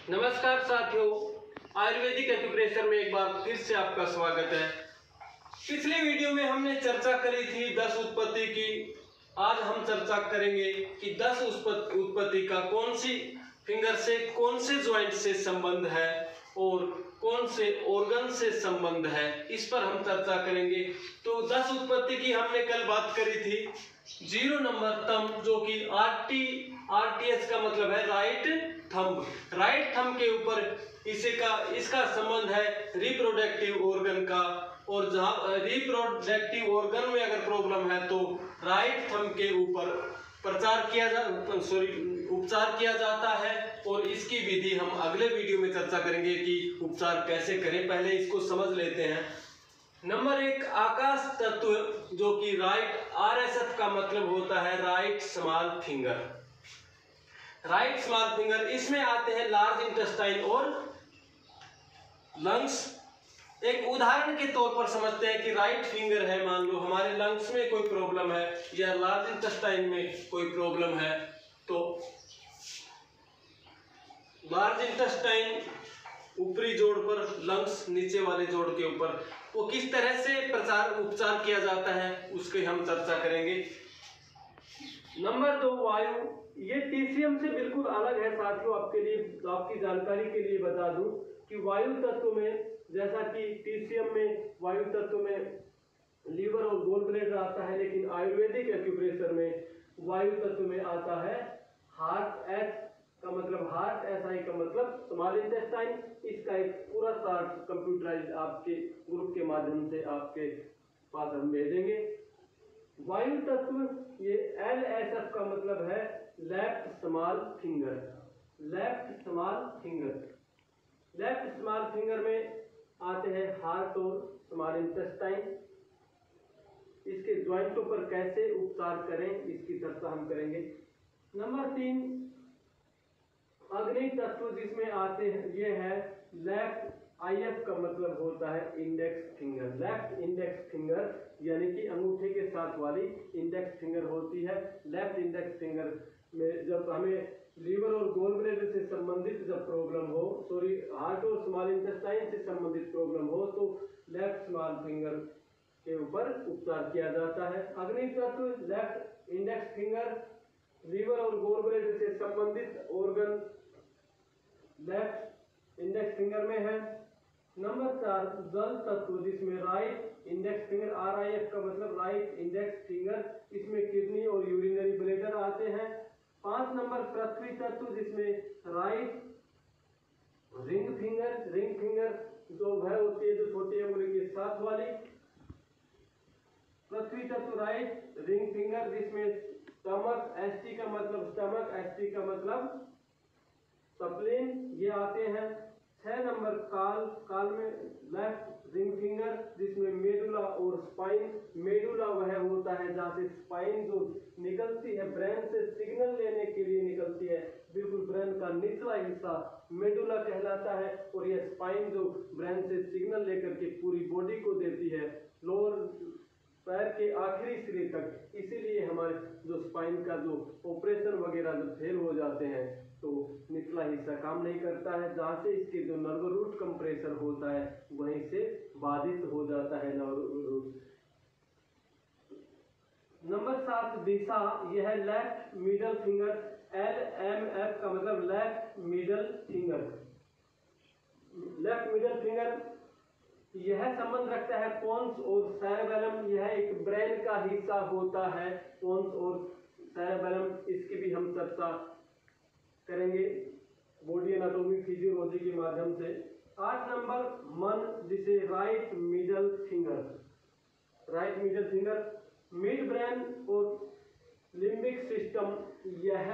नमस्कार साथियों, आयुर्वेदिक एक्यूप्रेशर में एक बार फिर से आपका स्वागत है। पिछले वीडियो में हमने चर्चा करी थी दस उत्पत्ति की। आज हम चर्चा करेंगे कि दस उत्पत्ति का कौन सी फिंगर से, कौन से ज्वाइंट से संबंध है और कौन से ऑर्गन से संबंध है, इस पर हम चर्चा करेंगे। तो दस उत्पत्ति की हमने कल बात करी थी। 0 नंबर थंब, जो कि आरटीएस का मतलब है राइट थंब। राइट थंब के ऊपर इसका संबंध है रिप्रोडक्टिव ऑर्गन का, और जहां रिप्रोडक्टिव ऑर्गन में अगर प्रॉब्लम है तो राइट थंब के ऊपर उपचार किया जाता है। और इसकी विधि हम अगले वीडियो में चर्चा करेंगे कि उपचार कैसे करें। पहले इसको समझ लेते हैं। नंबर 1, आकाश तत्व, जो कि राइट आरएसएफ का मतलब होता है right small finger. Right small finger, इसमें आते हैं लार्ज इंटेस्टाइन और लंग्स। एक उदाहरण के तौर पर समझते हैं कि राइट फिंगर है, मान लो हमारे लंग्स में कोई प्रॉब्लम है या लार्ज इंटेस्टाइन में कोई प्रॉब्लम है, तो लार्ज इंटेस्टाइन ऊपरी जोड़ पर, लंग्स नीचे वाले जोड़ के ऊपर, वो किस तरह से उपचार किया जाता है उसकी हम चर्चा करेंगे। नंबर 2, वायु। ये टीसीएम से बिल्कुल अलग है साथियों। आपके लिए, आपकी जानकारी के लिए बता दूं कि वायु तत्व में, जैसा कि टीसीएम में वायु तत्व में लीवर और गोल ब्लैडर आता है, लेकिन आयुर्वेदिक एक्यूप्रेशर में वायु तत्व में आता है हार्ट। एच का मतलब हार्ट, एसआई का मतलब स्मॉल इंटेस्टाइन। इसका एक पूरा चार्ट कंप्यूटराइज आपके ग्रुप के माध्यम से आपके पास हम भेजेंगे। वायु तत्व, ये एलएसएफ का मतलब है left small finger. Left small finger, left small finger में आते हैं हार्ट और स्मॉल इंटेस्टाइन। इसके ज्वाइंटों पर कैसे उपचार करें इसकी चर्चा हम करेंगे। नंबर 3, अग्नि तत्व, जिसमें आते हैं, ये है लेफ्ट। आईएफ का मतलब होता है index finger. Left index finger यानी कि अंगूठे के साथ वाली इंडेक्स फिंगर होती है। लेफ्ट इंडेक्स फिंगर में जब हमें लीवर और गोल ब्लैडर से संबंधित जब प्रॉब्लम हो, हार्ट और स्मॉल इंटेस्टाइन से संबंधित प्रॉब्लम हो, तो लेफ्ट स्मॉल फिंगर के ऊपर उपचार किया जाता है। अग्नि तत्व, लेफ्ट इंडेक्स फिंगर, लीवर और गोल ब्लैडर से संबंधित ऑर्गन लेफ्ट इंडेक्स फिंगर में है। नंबर 4, जल तत्व, जिसमें राइट इंडेक्स फिंगर, आरआईएफ का मतलब राइट इंडेक्स फिंगर, इसमें किडनी और यूरिनरी ब्लैडर आते हैं। 5 नंबर, पृथ्वी तत्व, जिसमें right ring finger. Ring finger जो है होती है, जो छोटी उंगली के साथ वाली। पृथ्वी तत्व राइट रिंग फिंगर, जिसमें स्टमक, एसटी का मतलब स्टमक, एसटी का मतलब स्प्लीन, ये आते हैं। 6 नंबर, काल। काल में लेफ्ट रिंग फिंगर, जिसमें मेडुला और स्पाइन। मेडुला वह होता है जहां से स्पाइन जो निकलती है, ब्रेन से सिग्नल लेने के लिए निकलती है, बिल्कुल ब्रेन का निचला हिस्सा मेडुला कहलाता है। और यह स्पाइन जो ब्रेन से सिग्नल लेकर के पूरी बॉडी को देती है, लोअर पैर के आखिरी सिरे तक। इसीलिए हमारे जो स्पाइन का जो ऑपरेशन वगैरह जो फेल हो जाते हैं, तो निचला हिस्सा काम नहीं करता है, जहां से इसके जो नर्व रूट कंप्रेसर होता है वहीं से बाधित हो जाता है नर्व रूट। नंबर 7, दिशा। यह है लेफ्ट मिडल फिंगर। एलएमएफ का मतलब left middle finger. Left middle finger यह संबंध रखता है पोन्स और सेरेबेलम। यह एक ब्रेन का हिस्सा होता है, पोन्स और सेरेबेलम। इसकी भी हम चर्चा करेंगे बॉडी एनाटॉमी फिजियोलॉजी के माध्यम से। 8 नंबर, मन, जिसे right middle finger. Right middle finger, mid brain और लिम्बिक सिस्टम। यह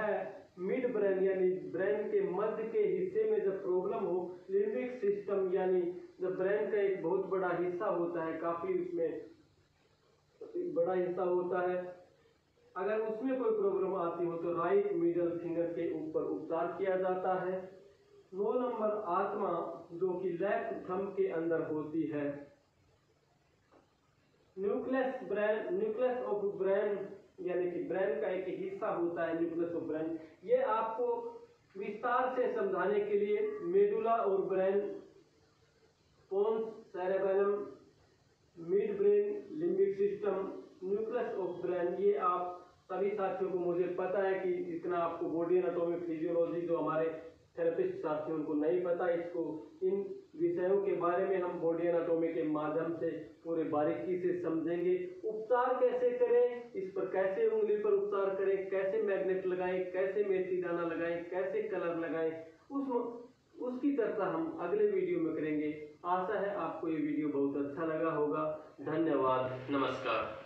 मिड ब्रेन यानी ब्रेन के मध्य के हिस्से में जब प्रॉब्लम हो, लिम्बिक सिस्टम यानी जब ब्रेन का एक बहुत बड़ा हिस्सा होता है, काफी उसमें बड़ा हिस्सा होता है, अगर उसमें कोई प्रॉब्लम आती हो तो राइट मिडल फिंगर के ऊपर उपचार किया जाता है। 9 नंबर, आत्मा, जो कि लेफ्ट थंब के अंदर होती है। न्यूक्लियस ऑफ ब्रेन यानी कि ब्रेन का एक हिस्सा होता है न्यूक्लियस ऑफ ब्रेन। ये आपको विस्तार से समझाने के लिए मेडुला और brain, pons, cerebellum, mid brain, limbic system, nucleus of brain, ये आप सभी साथियों को, मुझे पता है कि इतना आपको बॉडी एनाटॉमी फिजियोलॉजी जो हमारे थेरेपिस्ट साथियों को नहीं पता, इसको इन विषयों के बारे में हम बॉडी एनाटॉमी के माध्यम से पूरे बारीकी से समझेंगे। उपचार कैसे करें, इस पर कैसे उंगली पर उपचार करें, कैसे मैग्नेट लगाएं, कैसे मेथी दाना लगाएं, कैसे कलर लगाएं, उसकी चर्चा हम अगले वीडियो में करेंगे। आशा है आपको ये वीडियो बहुत अच्छा लगा होगा। धन्यवाद, नमस्कार।